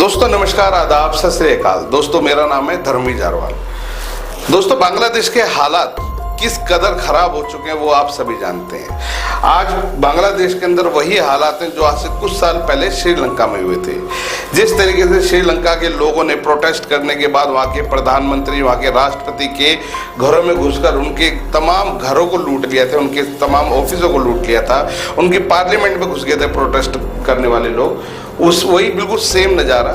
दोस्तों नमस्कार, आदाब, सत श्री अकाल। दोस्तों मेरा नाम है धर्मवीर जारवाल। दोस्तों बांग्लादेश के हालात किस कदर खराब हो चुके हैं वो आप सभी जानते हैं। आज बांग्लादेश के अंदर वही हालात हैं जो आज से कुछ साल पहले श्रीलंका में हुए थे। जिस तरीके से श्रीलंका के लोगों ने प्रोटेस्ट करने के बाद वहाँ के प्रधानमंत्री, वहाँ के राष्ट्रपति के घरों में घुसकर उनके तमाम घरों को लूट लिया था, उनके तमाम ऑफिसों को लूट लिया था, उनकी पार्लियामेंट में घुस गए थे प्रोटेस्ट करने वाले लोग, वही बिल्कुल सेम नज़ारा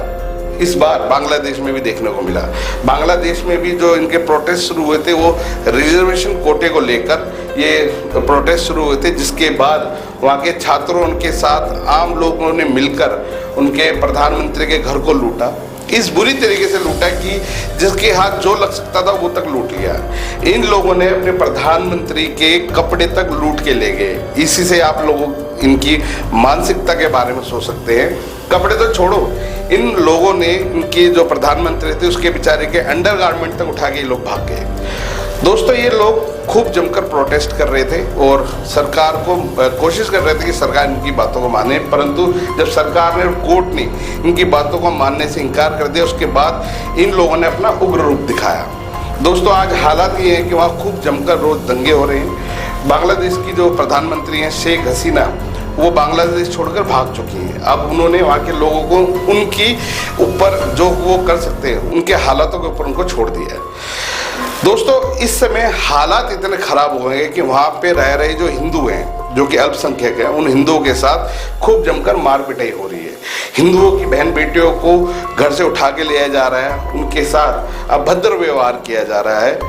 इस बार बांग्लादेश में भी देखने को मिला। बांग्लादेश में भी जो इनके प्रोटेस्ट शुरू हुए थे वो रिजर्वेशन कोटे को लेकर ये प्रोटेस्ट शुरू हुए थे, जिसके बाद वहाँ के छात्रों उनके साथ आम लोगों ने मिलकर उनके प्रधानमंत्री के घर को लूटा। इस बुरी तरीके से लूटा कि जिसके हाथ जो लग सकता था वो तक लूट लिया। इन लोगों ने अपने प्रधानमंत्री के कपड़े तक लूट के ले गए। इसी से आप लोगों इनकी मानसिकता के बारे में सोच सकते हैं। कपड़े तो छोड़ो, इन लोगों ने इनके जो प्रधानमंत्री थे उसके बेचारे के अंडरगारमेंट तक उठा के ये लोग भाग गए। दोस्तों ये लोग खूब जमकर प्रोटेस्ट कर रहे थे और सरकार को कोशिश कर रहे थे कि सरकार इनकी बातों को माने, परंतु जब सरकार ने, कोर्ट ने इनकी बातों को मानने से इनकार कर दिया, उसके बाद इन लोगों ने अपना उग्र रूप दिखाया। दोस्तों आज हालात ये हैं कि वहाँ खूब जमकर रोज दंगे हो रहे हैं। बांग्लादेश की जो प्रधानमंत्री हैं शेख हसीना, वो बांग्लादेश छोड़कर भाग चुकी हैं। अब उन्होंने वहाँ के लोगों को उनकी ऊपर जो वो कर सकते हैं उनके हालातों के ऊपर उनको छोड़ दिया है। दोस्तों इस समय हालात इतने खराब हो गए कि वहाँ पे रह रहे जो हिंदू हैं, जो कि अल्पसंख्यक हैं, उन हिंदुओं के साथ खूब जमकर मार पिटाई हो रही है। हिंदुओं की बहन बेटियों को घर से उठा के लिया जा रहा है, उनके साथ अभद्र व्यवहार किया जा रहा है,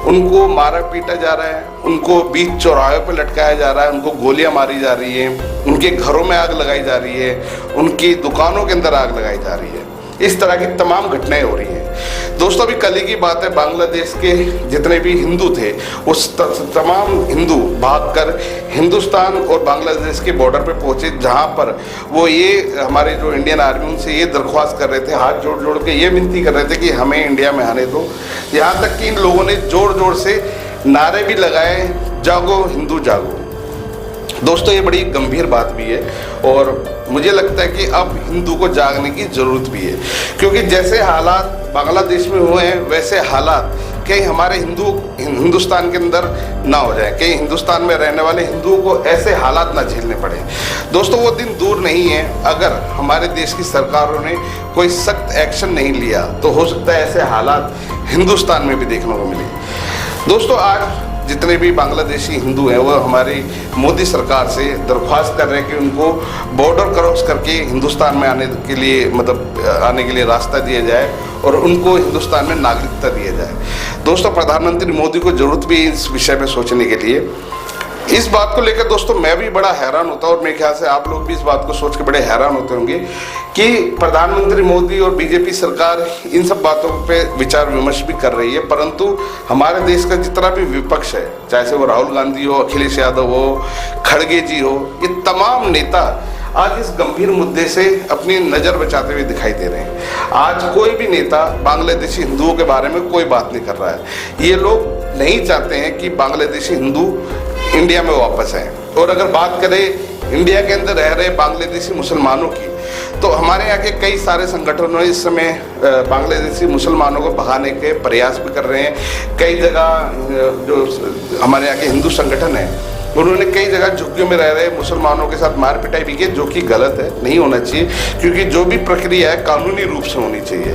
उनको मारा पीटा जा रहा है, उनको बीच चौराहे पर लटकाया जा रहा है, उनको गोलियां मारी जा रही हैं, उनके घरों में आग लगाई जा रही है, उनकी दुकानों के अंदर आग लगाई जा रही है। इस तरह की तमाम घटनाएं हो रही हैं। दोस्तों अभी कल ही की बात है, बांग्लादेश के जितने भी हिंदू थे उस तमाम हिंदू भागकर हिंदुस्तान और बांग्लादेश के बॉर्डर पे पहुंचे, जहां पर वो ये हमारे जो इंडियन आर्मी उनसे ये दरख्वास्त कर रहे थे, हाथ जोड़ जोड़ के ये विनती कर रहे थे कि हमें इंडिया में आने दो। यहाँ तक कि इन लोगों ने जोर जोर से नारे भी लगाए, जागो हिंदू जागो। दोस्तों ये बड़ी गंभीर बात भी है और मुझे लगता है कि अब हिंदू को जागने की ज़रूरत भी है, क्योंकि जैसे हालात बांग्लादेश में हुए हैं वैसे हालात कहीं हमारे हिंदुस्तान के अंदर ना हो जाए, कहीं हिंदुस्तान में रहने वाले हिंदुओं को ऐसे हालात ना झेलने पड़े। दोस्तों वो दिन दूर नहीं है, अगर हमारे देश की सरकारों ने कोई सख्त एक्शन नहीं लिया तो हो सकता है ऐसे हालात हिंदुस्तान में भी देखने को मिले। दोस्तों आज जितने भी बांग्लादेशी हिंदू हैं वो हमारी मोदी सरकार से दरख्वास्त कर रहे हैं कि उनको बॉर्डर क्रॉस करके हिंदुस्तान में आने के लिए रास्ता दिया जाए और उनको हिंदुस्तान में नागरिकता दिया जाए। दोस्तों प्रधानमंत्री मोदी को ज़रूरत भी इस विषय में सोचने के लिए। इस बात को लेकर दोस्तों मैं भी बड़ा हैरान होता हूँ और मेरे ख्याल से आप लोग भी इस बात को सोच के बड़े हैरान होते होंगे कि प्रधानमंत्री मोदी और बीजेपी सरकार इन सब बातों पे विचार विमर्श भी कर रही है, परंतु हमारे देश का जितना भी विपक्ष है, चाहे से वो राहुल गांधी हो, अखिलेश यादव हो, खड़गे जी हो, ये तमाम नेता आज इस गंभीर मुद्दे से अपनी नज़र बचाते हुए दिखाई दे रहे हैं। आज कोई भी नेता बांग्लादेशी हिंदुओं के बारे में कोई बात नहीं कर रहा है। ये लोग नहीं चाहते हैं कि बांग्लादेशी हिंदू इंडिया में वापस आए। और अगर बात करें इंडिया के अंदर रह रहे बांग्लादेशी मुसलमानों की, तो हमारे यहाँ के कई सारे संगठनों इस समय बांग्लादेशी मुसलमानों को भगाने के प्रयास भी कर रहे हैं। कई जगह जो हमारे यहाँ के हिंदू संगठन हैं उन्होंने कई जगह झुग्गियों में रह रहे मुसलमानों के साथ मार पिटाई भी की, जो कि गलत है, नहीं होना चाहिए, क्योंकि जो भी प्रक्रिया है कानूनी रूप से होनी चाहिए।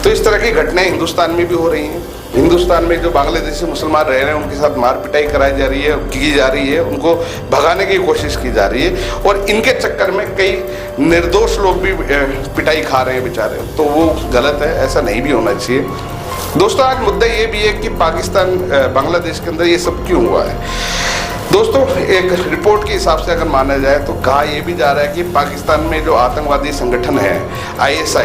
तो इस तरह की घटनाएं हिंदुस्तान में भी हो रही हैं। हिंदुस्तान में जो बांग्लादेशी मुसलमान रह रहे हैं उनके साथ मार पिटाई कराई जा रही है, की जा रही है, उनको भगाने की कोशिश की जा रही है और इनके चक्कर में कई निर्दोष लोग भी पिटाई खा रहे हैं बेचारे। तो वो गलत है, ऐसा नहीं भी होना चाहिए। दोस्तों आज मुद्दा ये भी है कि पाकिस्तान बांग्लादेश के अंदर ये सब क्यों हुआ है। दोस्तों एक रिपोर्ट के हिसाब से अगर माना जाए तो कहा यह भी जा रहा है कि पाकिस्तान में जो आतंकवादी संगठन है ISI,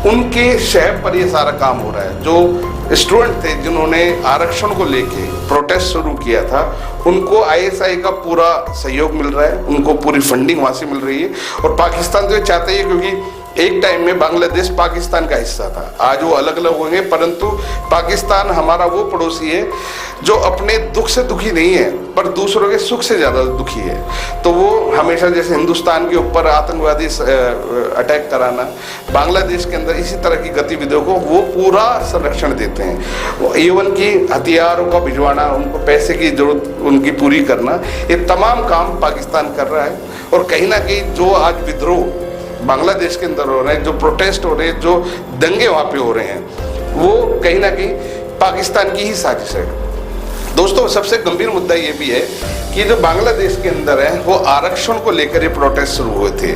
उनके शहर पर ये सारा काम हो रहा है। जो स्टूडेंट थे जिन्होंने आरक्षण को लेके प्रोटेस्ट शुरू किया था, उनको ISI का पूरा सहयोग मिल रहा है, उनको पूरी फंडिंग वहाँ से मिल रही है और पाकिस्तान तो ये चाहता ही है, क्योंकि एक टाइम में बांग्लादेश पाकिस्तान का हिस्सा था, आज वो अलग अलग होंगे, परंतु पाकिस्तान हमारा वो पड़ोसी है जो अपने दुख से दुखी नहीं है पर दूसरों के सुख से ज़्यादा दुखी है। तो वो हमेशा जैसे हिंदुस्तान के ऊपर आतंकवादी अटैक कराना, बांग्लादेश के अंदर इसी तरह की गतिविधियों को वो पूरा संरक्षण देते हैं। इवन की हथियारों का भिजवाना, उनको पैसे की जरूरत उनकी पूरी करना, ये तमाम काम पाकिस्तान कर रहा है। और कहीं ना कहीं जो आज विद्रोह बांग्लादेश के अंदर हो रहे हैं, जो प्रोटेस्ट हो रहे हैं, जो दंगे वहाँ पे हो रहे हैं, वो कहीं ना कहीं पाकिस्तान की ही साजिश है। दोस्तों, सबसे गंभीर मुद्दा ये भी है कि जो बांग्लादेश के अंदर है वो आरक्षण को लेकर ये प्रोटेस्ट शुरू हुए थे,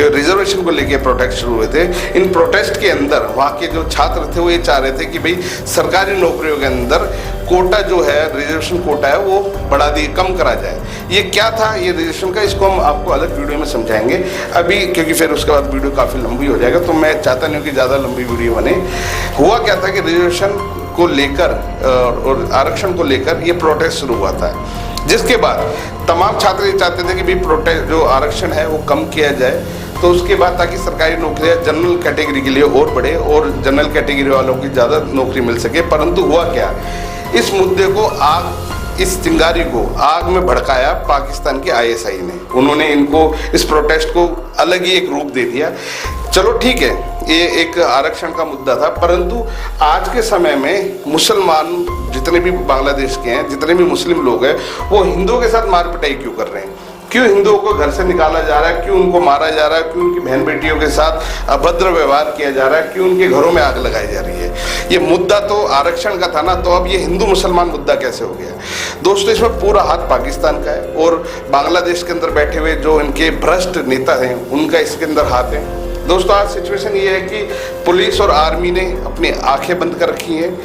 रिजर्वेशन को लेकर प्रोटेस्ट शुरू हुए थे। इन प्रोटेस्ट के अंदर वहाँ के जो छात्र थे वो ये चाह रहे थे कि भाई सरकारी नौकरियों के अंदर कोटा जो है, रिजर्वेशन कोटा है, वो बढ़ा दिए, कम करा जाए। ये क्या था ये रिजर्वेशन का, इसको हम आपको अलग वीडियो में समझाएंगे अभी, क्योंकि फिर उसके बाद वीडियो काफ़ी लंबी हो जाएगा, तो मैं चाहता नहीं हूँ कि ज़्यादा लंबी वीडियो बने। हुआ क्या था कि रिजर्वेशन को लेकर और आरक्षण को लेकर ये प्रोटेस्ट शुरू हुआ था, जिसके बाद तमाम छात्र ये चाहते थे कि भाई प्रोटेस्ट जो आरक्षण है वो कम किया जाए, तो उसके बाद ताकि सरकारी नौकरियां जनरल कैटेगरी के लिए और बढ़े और जनरल कैटेगरी वालों की ज़्यादा नौकरी मिल सके। परंतु हुआ क्या, इस मुद्दे को इस चिंगारी को आग में भड़काया पाकिस्तान के ISI ने। उन्होंने इनको इस प्रोटेस्ट को अलग ही एक रूप दे दिया। चलो ठीक है, ये एक आरक्षण का मुद्दा था, परंतु आज के समय में मुसलमान जितने भी बांग्लादेश के हैं, जितने भी मुस्लिम लोग हैं, वो हिंदुओं के साथ मार पिटाई क्यों कर रहे हैं? क्यों हिंदुओं को घर से निकाला जा रहा है? क्यों उनको मारा जा रहा है? क्यों उनकी बहन बेटियों के साथ अभद्र व्यवहार किया जा रहा है? क्यों उनके घरों में आग लगाई जा रही है? ये मुद्दा तो आरक्षण का था ना, तो अब ये हिंदू मुसलमान मुद्दा कैसे हो गया? दोस्तों, इसमें पूरा हाथ पाकिस्तान का है और बांग्लादेश के अंदर बैठे हुए जो इनके भ्रष्ट नेता हैं उनका इसके अंदर हाथ है। दोस्तों, आज सिचुएशन ये है कि पुलिस और आर्मी ने अपनी आंखें बंद कर रखी हैं।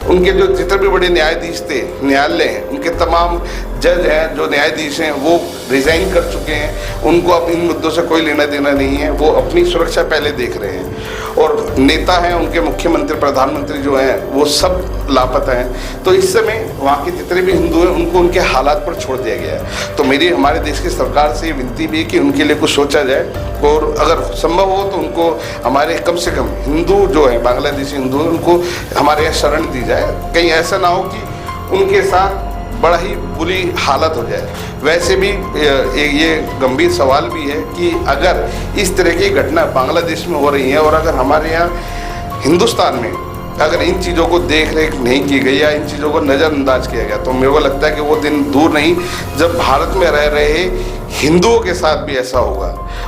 उनके जो जितने भी बड़े न्यायाधीश थे, न्यायालय हैं, उनके तमाम जज हैं, जो न्यायाधीश हैं, वो रिजाइन कर चुके हैं। उनको अब इन मुद्दों से कोई लेना देना नहीं है, वो अपनी सुरक्षा पहले देख रहे हैं। और नेता हैं, उनके मुख्यमंत्री, प्रधानमंत्री जो हैं, वो सब लापता हैं। तो इस समय वहाँ के जितने भी हिंदू हैं उनको उनके हालात पर छोड़ दिया गया है। तो मेरी हमारे देश की सरकार से ये विनती भी है कि उनके लिए कुछ सोचा जाए और अगर संभव हो तो उनको हमारे कम से कम हिंदू जो है, बांग्लादेशी हिंदू, उनको हमारे यहाँ शरण दी जाए। कहीं ऐसा ना हो कि उनके साथ बड़ा ही बुरी हालत हो जाए। वैसे भी ये गंभीर सवाल भी है कि अगर इस तरह की घटना बांग्लादेश में हो रही है और अगर हमारे यहाँ हिंदुस्तान में अगर इन चीज़ों को देख रेख नहीं की गई या इन चीज़ों को नज़रअंदाज किया गया, तो मेरे को लगता है कि वो दिन दूर नहीं जब भारत में रह रहे हिंदुओं के साथ भी ऐसा होगा।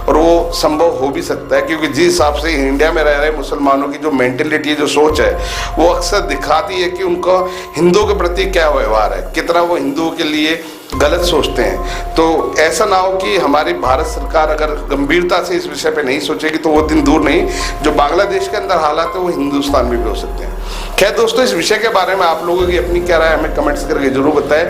और वो संभव हो भी सकता है, क्योंकि जिस हिसाब से इंडिया में रह रहे मुसलमानों की जो मेंटेलिटी, जो सोच है, वो अक्सर दिखाती है कि उनका हिंदुओं के प्रति क्या व्यवहार है, कितना वो हिंदुओं के लिए गलत सोचते हैं। तो ऐसा ना हो कि हमारी भारत सरकार अगर गंभीरता से इस विषय पे नहीं सोचेगी तो वो दिन दूर नहीं जो बांग्लादेश के अंदर हालात है वो हिंदुस्तान में भी हो सकते हैं। खैर दोस्तों, इस विषय के बारे में आप लोगों की अपनी क्या राय हमें कमेंट्स करके जरूर बताएं।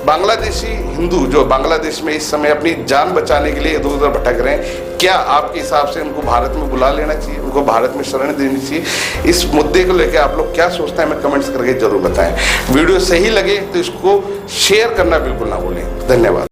बांग्लादेशी हिंदू जो बांग्लादेश में इस समय अपनी जान बचाने के लिए इधर उधर भटक रहे हैं, क्या आपके हिसाब से उनको भारत में बुला लेना चाहिए, उनको भारत में शरण देनी चाहिए? इस मुद्दे को लेकर आप लोग क्या सोचते हैं हमें कमेंट्स करके जरूर बताएं। वीडियो सही लगे तो इसको शेयर करना बिल्कुल ना भूलें। धन्यवाद।